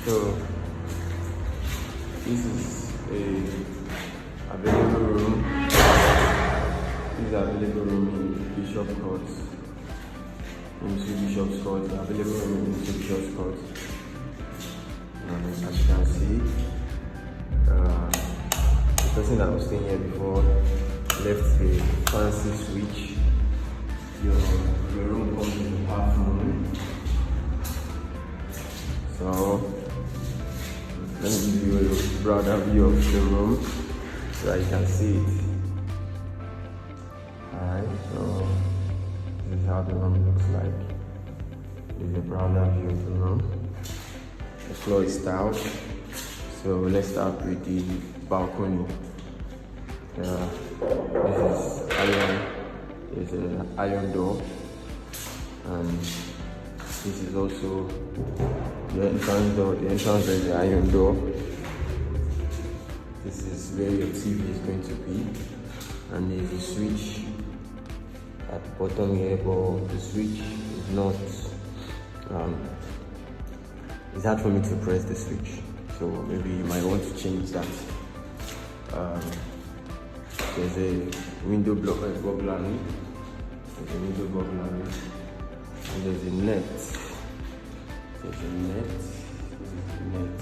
So this is a available room. This is available room in Bishop Court. Imsu Bishop's Court. Available room in Imsu Bishop's Court. As you can see, the person that was staying here before left a fancy switch. Your room comes in the half moon. So let me give you a broader view of the room so that you can see it. Alright, so this is how the room looks like. This is a broader view of the room. The floor is tiled. So let's start with the balcony. This is iron. There's an iron door, and this is also the entrance door. The entrance door is the iron door. This is where your TV is going to be, and there's a switch at the bottom here, but the switch is not. It's hard for me to press the switch, so maybe you might want to change that. There's a window burglary. There's a window burglary, and there's a net. There's a net. This is the net,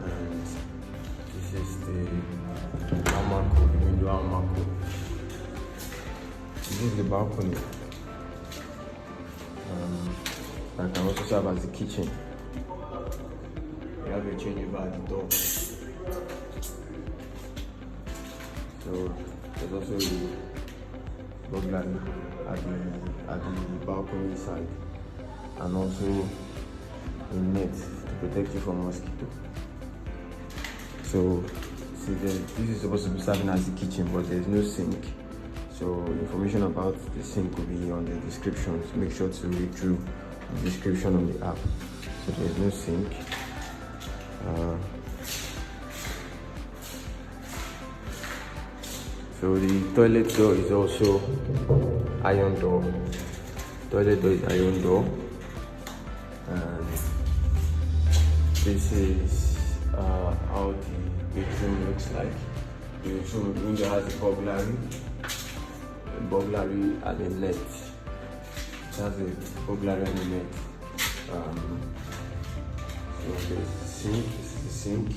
and this is the almaco, the window almaco. This is the balcony. That can also serve as the kitchen. You have a changeover at the door. So there's also the burglary at the balcony side, and also a net to protect you from mosquito. So see, this is supposed to be serving as the kitchen, but there's no sink. So information about the sink will be on the description. So make sure to read through the description on the app. So there's no sink. So the toilet door is also iron door. Toilet door is iron door, and this is how the bedroom looks like. The bedroom window has a burglary and a net. It has a burglary and a net. So there's the sink. This is the sink.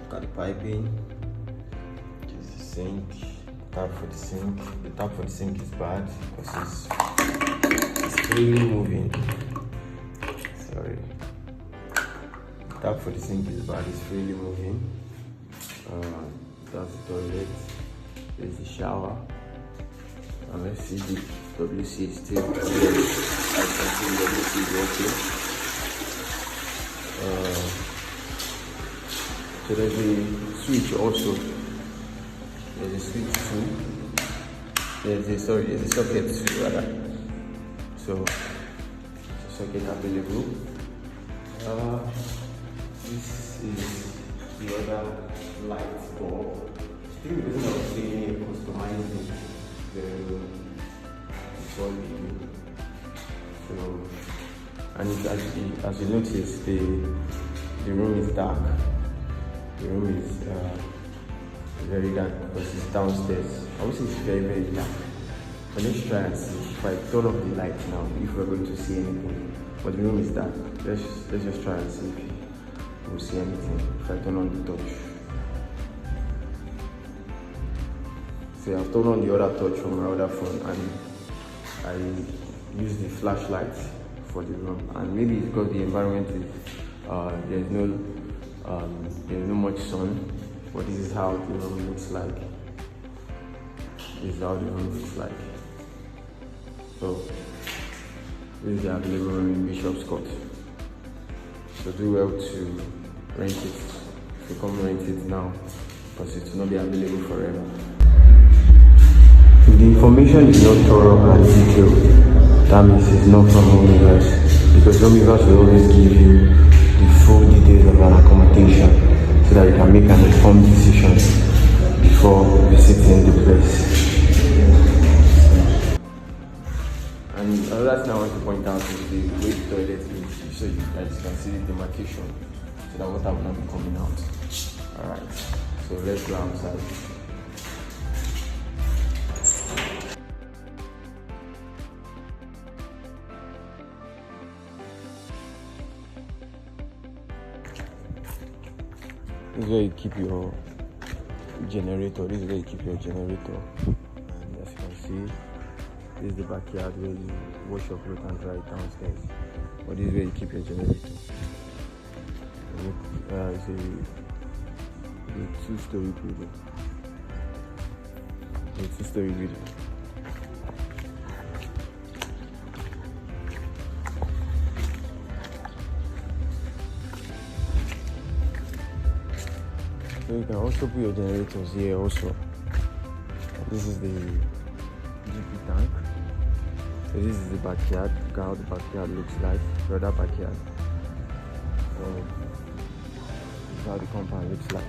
Look at the piping. Sink, tap for the sink. The tap for the sink is bad because it's freely moving. Sorry. The tap for the sink is bad, it's freely moving. That's the toilet. There's the shower. And let's see the WC is still here. I can see the WC is working. So there's a switch also. There's a switch too. There's a socket too, rather. So the socket available. This is the other light bulb. I think the reason I was saying customizing the solid. So, and as you notice, the room is dark. The room is very dark because it's downstairs. Obviously it's very, very dark. But let's try and see. If I turn off the light now, if we're going to see anything. But the room is dark. Let's just try and see if we'll see anything. If I turn on the torch. So I've turned on the other torch from my other phone, and I use the flashlight for the room. And maybe it's because the environment is there's no much sun. But this is how the room looks like. This is how the room looks like. So this is the available room in Bishop's Court. So do well to rent it. To come rent it now, because it will not be available forever. If the information is not thorough and detailed, that means it's not from Room001, because Room001 will always give you the full details of an accommodation, so that you can make an informed decision before visiting the place. And another thing I want to point out is the way the toilet is so you guys can see the demarcation so that water will not be coming out. Alright, so let's go outside. This is where you keep your generator. And as you can see, this is the backyard where you wash your clothes and dry it downstairs. But this is where you keep your generator. It's a two-story building. So you can also put your generators here also. This is the GP tank. So this is the backyard. Look how the backyard looks like. The other backyard. So this is how the compound looks like.